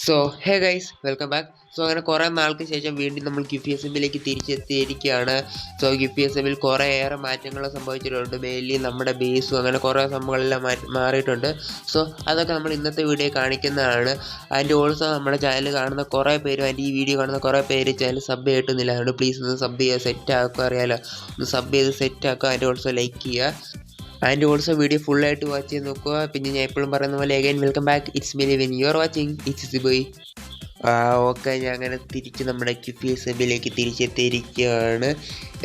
So hey guys welcome back. So അങ്ങനെ കുറേ നാൾക്ക് ശേഷം വീണ്ടും നമ്മൾ ഗിഫ്റ്റ് എസ് എമ്മിലേക്ക് തിരിച്ചെത്തിയിരിക്കുകയാണ്. സോ ഗിഫ്റ്റ് എസ് എമ്മിൽ കുറേയേറെ മാറ്റങ്ങൾ സംഭവിച്ചിട്ടുണ്ട്. മെയിൻലി നമ്മുടെ ബേസും അങ്ങനെ കുറേ സംഭവങ്ങളെല്ലാം മാറിയിട്ടുണ്ട്. സോ അതൊക്കെ നമ്മൾ ഇന്നത്തെ വീഡിയോ കാണിക്കുന്നതാണ്. ആൻഡ് ഓൾസോ നമ്മുടെ ചാനൽ കാണുന്ന കുറേ പേരും ആൻഡ് ഈ വീഡിയോ കാണുന്ന കുറേ പേര് ചാനൽ സബ് ചെയ്തിട്ടില്ല. അതുകൊണ്ട് പ്ലീസ് ഒന്ന് സബ് ചെയ്യുക, സെറ്റ് ആക്കുക. അറിയാലോ, ഒന്ന് സബ് ചെയ്ത് സെറ്റ് ആക്കുക. ആൻഡ് ഓൾസോ ലൈക്ക് ചെയ്യുക. ആൻഡ് ഓൾസോ വീഡിയോ ഫുള്ളായിട്ട് വാച്ച് ചെയ്ത് നോക്കുക. പിന്നെ ഞാൻ എപ്പോഴും പറയുന്ന പോലെ again welcome back. It's me living, you are watching it's boy. Okay, ഞാൻ അങ്ങനെ തിരിച്ച് നമ്മുടെ ക്യൂഫി എസ് എമ്മിലേക്ക് തിരിച്ചെത്തിയിരിക്കുകയാണ്.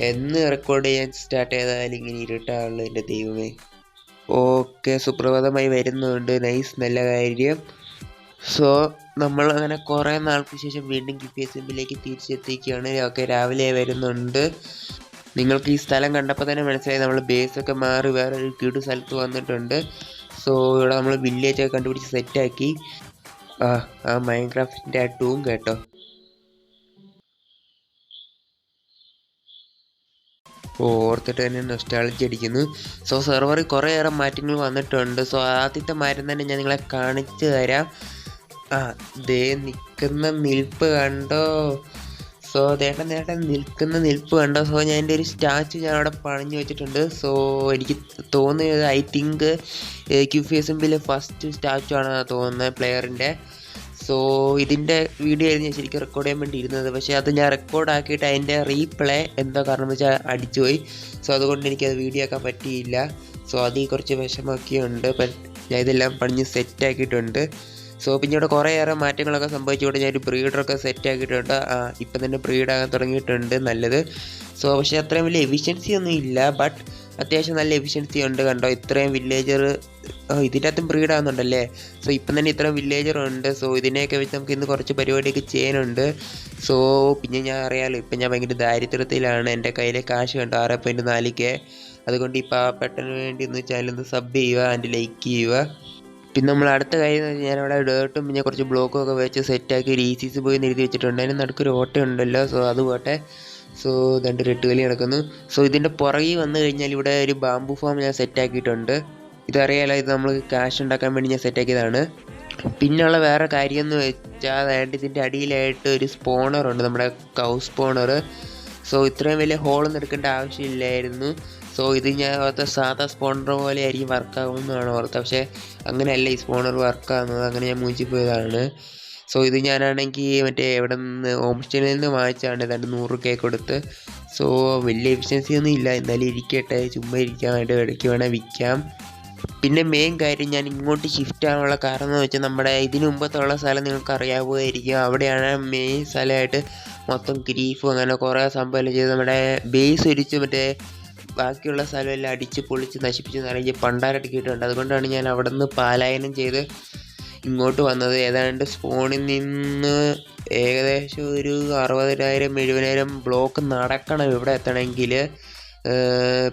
എന്ന് റെക്കോർഡ് ചെയ്യാൻ സ്റ്റാർട്ട് ചെയ്താൽ ഇങ്ങനെ ഇരുട്ടാണല്ലോ എൻ്റെ ദൈവമേ. ഓക്കെ, സുപ്രഭാതമായി വരുന്നുണ്ട്. നൈസ്, നല്ല കാര്യം. സോ നമ്മൾ അങ്ങനെ കുറേ നാൾക്ക് ശേഷം വീണ്ടും ക്യൂഫി എസ് എമ്മിലേക്ക് തിരിച്ചെത്തിക്കുകയാണ്. ഓക്കെ, രാവിലെ വരുന്നുണ്ട്. നിങ്ങൾക്ക് ഈ സ്ഥലം കണ്ടപ്പോൾ തന്നെ മനസ്സിലായി നമ്മൾ ബേസൊക്കെ മാറി വേറെ ഒരു കിടു സ്ഥലത്ത് വന്നിട്ടുണ്ട്. സോ ഇവിടെ നമ്മൾ വില്ലേജൊക്കെ കണ്ടുപിടിച്ച് സെറ്റാക്കി. ആ മൈൻക്രാഫ്റ്റിൻ്റെ ആ ടൂം കേട്ടോ. ഓർത്തിട്ട് തന്നെ നൊസ്റ്റാൾജി അടിക്കുന്നു. സോ സെർവറിൽ കുറേയേറെ മാറ്റങ്ങൾ വന്നിട്ടുണ്ട്. സോ ആദ്യത്തെ മാറ്റം തന്നെ ഞാൻ നിങ്ങളെ കാണിച്ചു തരാം. ദേ നിൽക്കുന്ന നിൽപ്പ് കണ്ടോ? സോ നേട്ടൻ നിൽക്കുന്ന നിൽപ്പ് കണ്ടോ? സോ ഞാൻ എൻ്റെ ഒരു സ്റ്റാച്ചു ഞാൻ അവിടെ പണിഞ്ഞു വെച്ചിട്ടുണ്ട്. സോ എനിക്ക് തോന്നുന്നത് ഐ തിങ്ക് ക്യൂഫി എസ് എമ്മിലെ ഫസ്റ്റ് സ്റ്റാച്ചു ആണെന്നാണ് തോന്നുന്നത്, പ്ലെയറിൻ്റെ. സോ ഇതിൻ്റെ വീഡിയോ ആയിരുന്നു ഞാൻ ശരിക്കും റെക്കോർഡ് ചെയ്യാൻ വേണ്ടി ഇരുന്നത്. പക്ഷേ അത് ഞാൻ റെക്കോർഡാക്കിയിട്ട് അതിൻ്റെ റീപ്ലേ എന്തോ കാരണം വെച്ചാൽ അടിച്ചുപോയി. സോ അതുകൊണ്ട് എനിക്കത് വീഡിയോ ആക്കാൻ പറ്റിയില്ല. സോ അതിൽ കുറച്ച് വിഷമൊക്കെയുണ്ട്. ഞാൻ ഇതെല്ലാം പണിഞ്ഞ് സെറ്റാക്കിയിട്ടുണ്ട്. സോ പിന്നെ ഇവിടെ കുറേയേറെ മാറ്റങ്ങളൊക്കെ സംഭവിച്ചുകൊണ്ട് ഞാനൊരു ബ്രീഡറൊക്കെ സെറ്റാക്കിയിട്ടുണ്ട്. ഇപ്പം തന്നെ ബ്രീഡാകാൻ തുടങ്ങിയിട്ടുണ്ട്, നല്ലത്. സോ പക്ഷേ അത്രയും വലിയ എഫിഷ്യൻസി ഒന്നും ഇല്ല, ബട്ട് അത്യാവശ്യം നല്ല എഫിഷ്യൻസി ഉണ്ട്. കണ്ടോ, ഇത്രയും വില്ലേജർ ഇതിൻ്റെ അകത്തും ബ്രീഡാകുന്നുണ്ടല്ലേ. സോ ഇപ്പം തന്നെ ഇത്രയും വില്ലേജറുണ്ട്. സോ ഇതിനെയൊക്കെ വെച്ച് നമുക്ക് ഇന്ന് കുറച്ച് പരിപാടിയൊക്കെ ചെയ്യാനുണ്ട്. സോ പിന്നെ ഞാൻ അറിയാമല്ലോ, ഇപ്പം ഞാൻ ഭയങ്കര ദാരിദ്ര്യത്തിലാണ്. എൻ്റെ കയ്യിലെ കാശ് കണ്ടോ, 6.4K. അതുകൊണ്ട് ഈ പാവപ്പെട്ടതിന് വേണ്ടി ഒന്ന് ചാനലൊന്ന് സബ് ചെയ്യുക ആൻഡ് ലൈക്ക് ചെയ്യുക. പിന്നെ നമ്മൾ അടുത്ത കാര്യം ഞാനവിടെ ഡേർട്ടും പിന്നെ കുറച്ച് ബ്ലോക്കും ഒക്കെ വെച്ച് സെറ്റാക്കി ഒരു ഈസീസ് പോയി എഴുതി വെച്ചിട്ടുണ്ട്. അതിന് നടുക്കൊരു ഓട്ടയുണ്ടല്ലോ. സോ അത് പോട്ടെ. സോ 2 റെട്ടുകളി നടക്കുന്നു. സോ ഇതിൻ്റെ പുറകിൽ വന്നു കഴിഞ്ഞാൽ ഇവിടെ ഒരു ബാംബു ഫാം ഞാൻ സെറ്റാക്കിയിട്ടുണ്ട്. ഇതറിയാലോ, ഇത് നമ്മൾ ക്യാഷ് ഉണ്ടാക്കാൻ വേണ്ടി ഞാൻ സെറ്റാക്കിയതാണ്. പിന്നെയുള്ള വേറെ കാര്യം എന്ന് വെച്ചാൽ അതായത് ഇതിൻ്റെ അടിയിലായിട്ട് ഒരു സ്പോണറുണ്ട്, നമ്മുടെ കൗ സ്പോണർ. സോ ഇത്രയും വലിയ ഹോളൊന്നും എടുക്കേണ്ട ആവശ്യമില്ലായിരുന്നു. സോ ഇത് ഞാൻ ഓർത്ത സാധാ സ്പോണർ പോലെ ആയിരിക്കും വർക്കാകുമെന്നാണ് ഓർത്തത്. പക്ഷേ അങ്ങനെയല്ല ഈ സ്പോണർ വർക്കാകുന്നത്. അങ്ങനെ ഞാൻ മൂഞ്ചി പോയതാണ്. സോ ഇത് ഞാനാണെങ്കിൽ മറ്റേ എവിടെ നിന്ന് ഹോംസ്റ്റേയിൽ നിന്ന് വാങ്ങിച്ചാണ്. 100K കൊടുത്ത്. സോ വലിയ എഫിഷ്യൻസി ഒന്നും ഇല്ല, എന്നാലും ഇരിക്കട്ടെ, ചുമ്മാ ഇരിക്കാനായിട്ട് ഇടയ്ക്ക് വേണേൽ വിൽക്കാം. പിന്നെ മെയിൻ കാര്യം ഞാൻ ഇങ്ങോട്ട് ഷിഫ്റ്റ് ആകാനുള്ള കാരണം എന്ന് വെച്ചാൽ നമ്മുടെ ഇതിന് മുമ്പത്തുള്ള സ്ഥലം നിങ്ങൾക്ക് അറിയാവുമായിരിക്കും. അവിടെയാണ് മെയിൻ സ്ഥലമായിട്ട് മൊത്തം ഗ്രീഫും അങ്ങനെ കുറേ സംഭവമെല്ലാം ചെയ്ത് നമ്മുടെ ബേസ് ഒരിച്ച് മറ്റേ ബാക്കിയുള്ള സ്ഥലമെല്ലാം അടിച്ച് പൊളിച്ച് നശിപ്പിച്ച് നിറഞ്ഞ് പണ്ടാരട്ടിക്കിട്ടുണ്ട്. അതുകൊണ്ടാണ് ഞാൻ അവിടെ നിന്ന് പലായനം ചെയ്ത് ഇങ്ങോട്ട് വന്നത്. ഏതാണ്ട് സ്പോണിൽ നിന്ന് ഏകദേശം ഒരു 60,000-70,000 ബ്ലോക്ക് നടക്കണം ഇവിടെ എത്തണമെങ്കിൽ.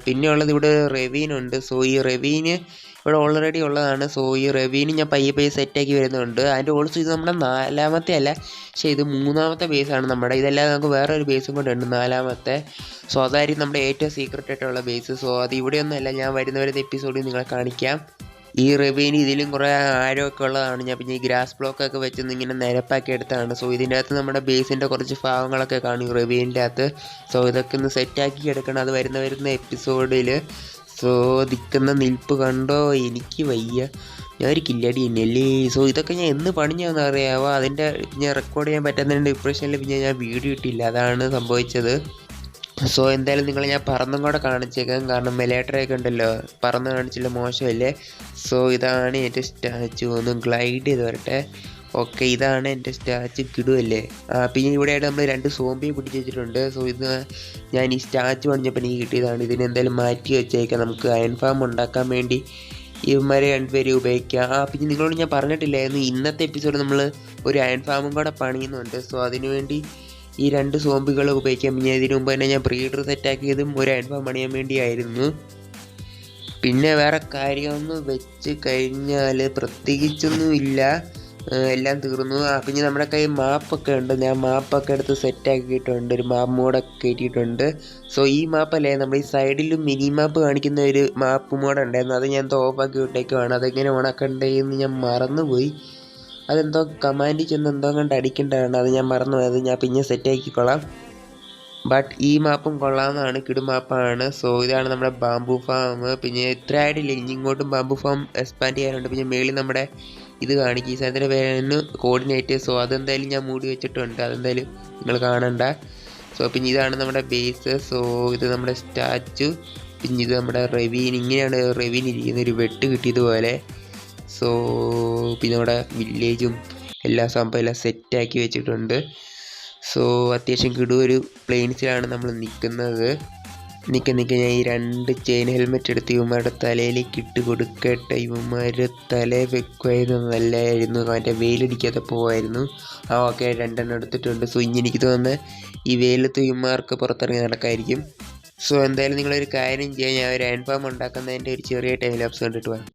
പിന്നെ ഉള്ളത് ഇവിടെ റെവീനുണ്ട്. സോ ഈ റെവീന് ഇവിടെ ഓൾറെഡി ഉള്ളതാണ്. സോ ഈ റെവീന് ഞാൻ പയ്യെ സെറ്റാക്കി വരുന്നുണ്ട്. അതിൻ്റെ ഓൾസോ ഇത് നമ്മുടെ 4ാമത്തെ അല്ല, പക്ഷേ ഇത് 3ാമത്തെ ബേസാണ് നമ്മുടെ. ഇതല്ലാതെ നമുക്ക് വേറൊരു ബേസും കൂടെ ഉണ്ട്, 4ാമത്തെ. സോ അതായിരിക്കും നമ്മുടെ ഏറ്റവും സീക്രട്ട് ആയിട്ടുള്ള ബേസ്. സോ അത് ഇവിടെയൊന്നുമല്ല, ഞാൻ വരുന്ന എപ്പിസോഡിൽ നിങ്ങളെ കാണിക്കാം. ഈ റെവീന് ഇതിലും കുറേ ആഴമൊക്കെ ഉള്ളതാണ്. ഞാൻ പിന്നെ ഈ ഗ്രാസ് ബ്ലോക്കൊക്കെ വെച്ചൊന്ന് ഇങ്ങനെ നിരപ്പാക്കി എടുത്താണ്. സോ ഇതിൻ്റെ അകത്ത് നമ്മുടെ ബേസിൻ്റെ കുറച്ച് ഭാഗങ്ങളൊക്കെ കാണും റെവീൻ്റെ അകത്ത്. സോ ഇതൊക്കെ ഒന്ന് സെറ്റാക്കി എടുക്കണം, അത് വരുന്ന എപ്പിസോഡിൽ. സോ നിൽക്കുന്ന നിൽപ്പ് കണ്ടോ, എനിക്ക് വയ്യ, ഞാൻ ഒരു കില്ലാടി തന്നെയല്ലേ. സോ ഇതൊക്കെ ഞാൻ എന്ന് പണിഞ്ഞാന്ന് അറിയാവോ. അതിൻ്റെ ഞാൻ റെക്കോർഡ് ചെയ്യാൻ പറ്റുന്നതിൻ്റെ ഡിപ്രഷനിൽ പിന്നെ ഞാൻ വീഡിയോ ഇട്ടില്ല, അതാണ് സംഭവിച്ചത്. സോ എന്തായാലും നിങ്ങളെ ഞാൻ പറന്നും കൂടെ കാണിച്ചേക്കാം, കാരണം മെലേറ്ററൊക്കെ ഉണ്ടല്ലോ, പറന്ന് കാണിച്ചില്ല മോശമല്ലേ. സോ ഇതാണ് എൻ്റെ സ്റ്റാച്ചു, ഒന്ന് ഗ്ലൈഡ് ചെയ്ത് വരട്ടെ. ഓക്കെ, ഇതാണ് എൻ്റെ സ്റ്റാച്ചു, കിടുവല്ലേ. പിന്നെ ഇവിടെയായിട്ട് നമ്മൾ 2 സോംബിയെ പിടിച്ച് വെച്ചിട്ടുണ്ട്. സോ ഇത് ഞാൻ ഈ സ്റ്റാച്ചു പണിഞ്ഞപ്പോൾ എനിക്ക് കിട്ടിയതാണ്. ഇതിന് എന്തായാലും മാറ്റി വെച്ചേക്കാം, നമുക്ക് അയൺ ഫാം ഉണ്ടാക്കാൻ വേണ്ടി ഇവന്മാരെ 2 പേരെ ഉപയോഗിക്കാം. പിന്നെ നിങ്ങളോട് ഞാൻ പറഞ്ഞിട്ടില്ലായിരുന്നു, ഇന്നത്തെ എപ്പിസോഡ് നമ്മൾ ഒരു അയൺ ഫാമും കൂടെ പണിയുന്നുണ്ട്. സോ അതിനുവേണ്ടി ഈ 2 സോംബികൾ ഉപയോഗിക്കാം. പിന്നെ ഇതിനു മുമ്പ് തന്നെ ഞാൻ ബ്രീഡർ സെറ്റാക്കിയതും ഒരു അയൺ ഫാം പണിയാൻ വേണ്ടിയായിരുന്നു. പിന്നെ വേറെ കാര്യമൊന്ന് വെച്ച് കഴിഞ്ഞാൽ പ്രത്യേകിച്ചൊന്നും ഇല്ല, എല്ലാം തീർന്നു. പിന്നെ നമ്മുടെ കയ്യിൽ മാപ്പൊക്കെ ഉണ്ട്, ഞാൻ മാപ്പൊക്കെ എടുത്ത് സെറ്റാക്കിയിട്ടുണ്ട്, ഒരു മാപ്പ് മോഡൊക്കെ കയറ്റിയിട്ടുണ്ട്. സോ ഈ മാപ്പല്ലേ നമ്മൾ ഈ സൈഡിൽ മിനി മാപ്പ് കാണിക്കുന്ന ഒരു മാപ്പ് മോഡ് ഉണ്ടായിരുന്നു, അത് ഞാൻ ഓഫാക്കി വിട്ടേക്കുവാണ്. അതെങ്ങനെ ഓണാക്കണ്ടേന്ന് ഞാൻ മറന്നുപോയി. അതെന്തോ കമാൻഡ് ചെന്ന് എന്തോ കണ്ട് അടിക്കേണ്ടതാണ്, അത് ഞാൻ മറന്നുപോയത്. ഞാൻ പിന്നെ സെറ്റാക്കിക്കൊള്ളാം. ബട്ട് ഈ മാപ്പും കൊള്ളാവുന്നതാണ്, കിടു മാപ്പാണ്. സോ ഇതാണ് നമ്മുടെ ബാംബു ഫാം. പിന്നെ ഇത്ര ആയിട്ടില്ല, ഇനി ഇങ്ങോട്ടും ബാംബു ഫാം എക്സ്പാൻഡ് ചെയ്യാനുണ്ട്. പിന്നെ മേളിൽ നമ്മുടെ ഇത് കാണിക്കും, ഈ സ്ഥലത്തിൻ്റെ പേരാണ് കോർഡിനേറ്റ്. സോ അതെന്തായാലും ഞാൻ മൂടി വെച്ചിട്ടുണ്ട്, അതെന്തായാലും നിങ്ങൾ കാണണ്ട. സോ പിന്നെ ഇതാണ് നമ്മുടെ ബേസ്. സോ ഇത് നമ്മുടെ സ്റ്റാച്ചു. പിന്നെ ഇത് നമ്മുടെ റെവീൻ. ഇങ്ങനെയാണ് റെവീൻ ഇരിക്കുന്ന ഒരു വെട്ട് കിട്ടിയതുപോലെ. സോ പിന്നെ നമ്മുടെ വില്ലേജും എല്ലാ സംഭവം എല്ലാം സെറ്റാക്കി വെച്ചിട്ടുണ്ട്. സോ അത്യാവശ്യം കിടു പ്ലെയിൻസിലാണ് നമ്മൾ നിൽക്കുന്നത്. ഞാൻ ഈ 2 ചെയിൻ ഹെൽമെറ്റ് എടുത്ത് ഇവന്മാരുടെ തലയിലേക്ക് ഇട്ട് കൊടുക്കട്ടെ. ഇവന്മാർ തല വെക്കുമായിരുന്നു, നല്ലതായിരുന്നു, മറ്റേ വെയിലടിക്കാതെ പോവായിരുന്നു. ഓക്കെ, 2 എണ്ണം എടുത്തിട്ടുണ്ട്. സോ ഇനി എനിക്ക് തോന്നുന്നത് ഈ വെയിലത്ത് ഇവന്മാർക്ക് പുറത്തിറങ്ങി നടക്കായിരിക്കും. സോ എന്തായാലും നിങ്ങളൊരു കാര്യം ചെയ്യാൻ, ഞാൻ ഒരു അയൺ ഫാം ഉണ്ടാക്കുന്നതിൻ്റെ ഒരു ചെറിയ ടൈം ലാപ്സ് കണ്ടിട്ട് പോകാം.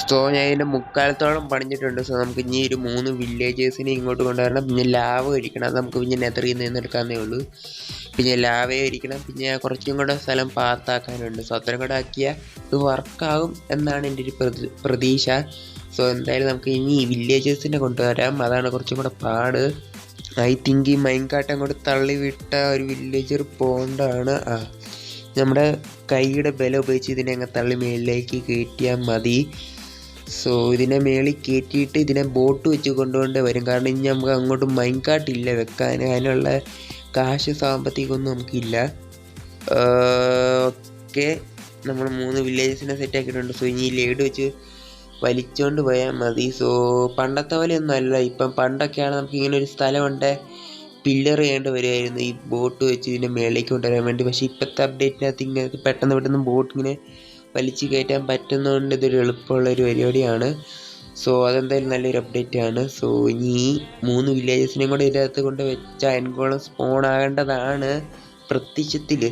സോ ഞാൻ ഇതിൻ്റെ മുക്കാലത്തോളം പണിഞ്ഞിട്ടുണ്ട്. സോ നമുക്ക് ഇനി ഒരു 3 വില്ലേജേഴ്സിനെ ഇങ്ങോട്ട് കൊണ്ടുവരണം. പിന്നെ ലാവ ഒരിക്കണം, അത് നമുക്ക് പിന്നെ നെതറിൽ നിന്ന് എടുക്കാവുന്നേ ഉള്ളൂ. പിന്നെ ലാവയെ ഒരിക്കണം, പിന്നെ കുറച്ചും കൂടെ സ്ഥലം പാത്താക്കാനുണ്ട്. സോ അത്രയും കൂടെ ആക്കിയാൽ ഇത് വർക്കാകും എന്നാണ് എൻ്റെ ഒരു പ്രതീക്ഷ. സോ എന്തായാലും നമുക്ക് ഇനി വില്ലേജേഴ്സിനെ കൊണ്ടുവരാം, അതാണ് കുറച്ചും കൂടെ പാട്. ഐ തിങ്ക് ഈ മൈൻകാട്ട് അങ്ങോട്ട് തള്ളി വിട്ട ഒരു വില്ലേജർ പോണ്ടാണ്. നമ്മുടെ കൈയുടെ ബലം ഉപയോഗിച്ച് ഇതിനെ അങ്ങ് തള്ളി മേളിലേക്ക് കയറ്റിയാൽ മതി. സോ ഇതിനെ മേളിൽ കയറ്റിയിട്ട് ഇതിനെ ബോട്ട് വെച്ച് കൊണ്ടുകൊണ്ട് വരും. കാരണം ഇനി നമുക്ക് അങ്ങോട്ട് മൈൻകാട്ടില്ല വെക്കാൻ, അതിനുള്ള കാശ് സാമ്പത്തികമൊന്നും നമുക്കില്ല. ഓക്കെ, നമ്മൾ 3 വില്ലേജസിനെ സെറ്റ് ആക്കിയിട്ടുണ്ട്. സോ ഇനി ലേഡ് വെച്ച് വലിച്ചുകൊണ്ട് പോയാൽ മതി. സോ പണ്ടത്തെ പോലെയൊന്നും അല്ല. ഇപ്പം പണ്ടൊക്കെയാണ് നമുക്ക് ഇങ്ങനെ ഒരു സ്ഥലമുണ്ട്, പില്ലർ ചെയ്യേണ്ടി വരുമായിരുന്നു ഈ ബോട്ട് വെച്ച് ഇതിൻ്റെ മേളിലേക്ക് കൊണ്ടുവരാൻ വേണ്ടി. പക്ഷേ ഇപ്പോഴത്തെ അപ്ഡേറ്റിനകത്ത് ഇങ്ങനെ പെട്ടെന്ന് പെട്ടെന്ന് ബോട്ട് ഇങ്ങനെ വലിച്ചു കയറ്റാൻ പറ്റുന്നതുകൊണ്ട് ഇതൊരു എളുപ്പമുള്ളൊരു പരിപാടിയാണ്. സോ അതെന്തായാലും നല്ലൊരു അപ്ഡേറ്റ് ആണ്. സോ ഇനി 3 വില്ലേജസിനെയും കൂടെ ഇതിനകത്ത് കൊണ്ട് വെച്ച അയൺഗോളം സ്പോൺ ആകേണ്ടതാണ് പ്രത്യക്ഷത്തിൽ.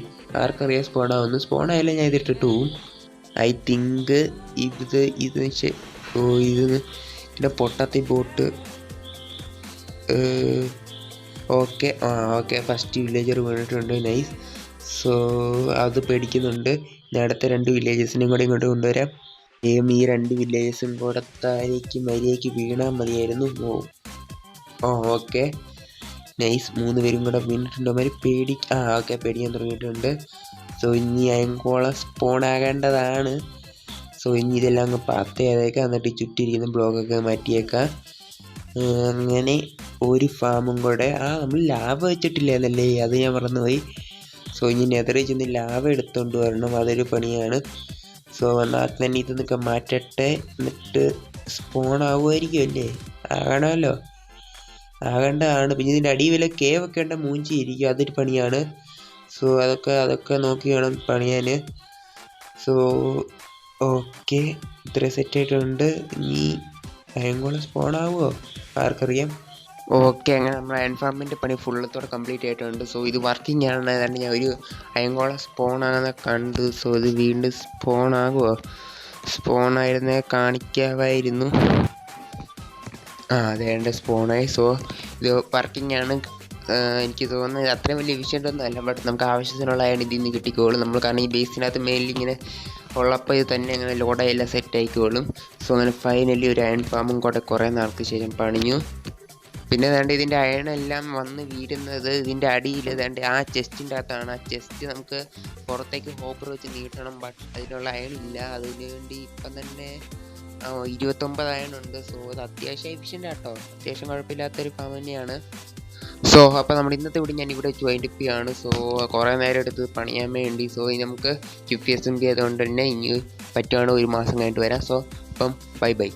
ആർക്കറിയാം സ്പോൺ ആവുന്നു. സ്പോൺ ആയാലും ഞാൻ ഇതിട്ടിട്ട് പോവും. ഐ തിങ്ക് ഇത് ഇതിൻ്റെ പൊട്ടത്തി boat. Okay okay, first villager വീണിട്ടുണ്ട്. നൈസ്. സോ അത് പേടിക്കുന്നുണ്ട്. ഞാൻ അടുത്ത 2 വില്ലേജസിനെയും കൂടെ ഇങ്ങോട്ട് കൊണ്ടുവരാം. ഈ 2 വില്ലേജസും കൂടെ താഴേക്ക് മര്യാദയ്ക്ക് വീണാൽ മതിയായിരുന്നു. Okay nice. 3 പേരും കൂടെ വീണിട്ടുണ്ട്. അവന്മാർ ഓക്കെ പേടിക്കാൻ തുടങ്ങിയിട്ടുണ്ട്. സോ ഇനി അയങ്കോളം സ്പോൺ ആകേണ്ടതാണ്. സോ ഇനി ഇതെല്ലാം അങ്ങ് പാത്ത് ചെയ്തേക്കാം. എന്നിട്ട് ചുറ്റിരിക്കുന്ന ബ്ലോക്കൊക്കെ മാറ്റിയേക്കാം. അങ്ങനെ ഒരു ഫാമും കൂടെ. നമ്മൾ ലാഭ വെച്ചിട്ടില്ലേന്നല്ലേ, അത് ഞാൻ മറന്നുപോയി. സോ ഇനി നെതറിൽ ചെന്ന് ലാഭ എടുത്തുകൊണ്ട് വരണം, അതൊരു പണിയാണ്. സോ എന്നാൽ തന്നെ ഇതൊക്കെ മാറ്റട്ടെ. എന്നിട്ട് സ്പോൺ ആവുമായിരിക്കും അല്ലേ? ആകണമല്ലോ, ആകേണ്ടതാണ്. പിന്നെ ഇതിൻ്റെ അടി വില കേവ് വെക്കേണ്ട മൂഞ്ചി ഇരിക്കും, അതൊരു പണിയാണ്. സോ അതൊക്കെ നോക്കി വേണം പണിയാൻ. സോ ഓക്കെ, ഇത്രയും സെറ്റായിട്ടുണ്ട്. ഇനി അയങ്കോളം സ്പോൺ ആവുമോ ആർക്കറിയാം. ഓക്കെ, അങ്ങനെ നമ്മൾ അയൺ ഫാമിൻ്റെ പണി ഫുള്ളത്തോടെ കംപ്ലീറ്റ് ആയിട്ടുണ്ട്. സോ ഇത് വർക്കിംഗ് ആണ്. ഏതാണ്ട് ഞാൻ ഒരു അയങ്കോളം സ്പോൺ ആണെന്ന് കണ്ടു. സോ ഇത് വീണ്ടും സ്പോൺ ആകുമോ? സ്പോൺ ആയിരുന്നേ കാണിക്കാമായിരുന്നു. അതേണ്ട സ്പോണായി. സോ ഇത് വർക്കിംഗ് ആണ്. എനിക്ക് തോന്നുന്നത് അത്രയും വലിയ വിഷയമൊന്നും അല്ല, ബട്ട് നമുക്ക് ആവശ്യത്തിനുള്ള അയൺ ഇതിൽ നിന്ന് കിട്ടിക്കോളും. നമ്മൾ കാരണം ഈ ബേസിനകത്ത് മേലിൽ ഇങ്ങനെ ഉള്ളപ്പോൾ ഇത് തന്നെ അങ്ങനെ ലോഡെല്ലാം സെറ്റ് ആയിക്കോളും. സോ അങ്ങനെ ഫൈനലി ഒരു അയൺ ഫാമും കൂടെ കുറേ നാൾക്ക് ശേഷം പണിഞ്ഞു. പിന്നെ വേണ്ട ഇതിൻ്റെ അയണെല്ലാം വന്ന് വീഴുന്നത് ഇതിൻ്റെ അടിയിൽ വേണ്ട ആ ചെസ്റ്റിൻ്റെ അകത്താണ്. ആ ചെസ്റ്റ് നമുക്ക് പുറത്തേക്ക് ഹോപ്പർ വെച്ച് നീട്ടണം, ബട്ട് അതിനുള്ള അയണില്ല. അതിന് വേണ്ടി ഇപ്പം തന്നെ 29 അയണുണ്ട്. സോ അത് അത്യാവശ്യം എഫിഷ്യൻ്റ് ആട്ടോ, അത്യാവശ്യം കുഴപ്പമില്ലാത്തൊരു ഫാം തന്നെയാണ്. സോ അപ്പോൾ നമ്മുടെ ഇന്നത്തെ വീഡിയോ ഞാൻ ഇവിടെ വൈൻഡ് അപ്പ് ചെയ്യാണ്. സോ കുറേ നേരം എടുത്ത് പണിയാൻ വേണ്ടി. സോ ഇനി നമുക്ക് QPSMB ആയതുകൊണ്ട് തന്നെ ഇനി പറ്റുവാണ് 1 മാസം കഴിഞ്ഞിട്ട് വരാം. സോ അപ്പം ബൈ.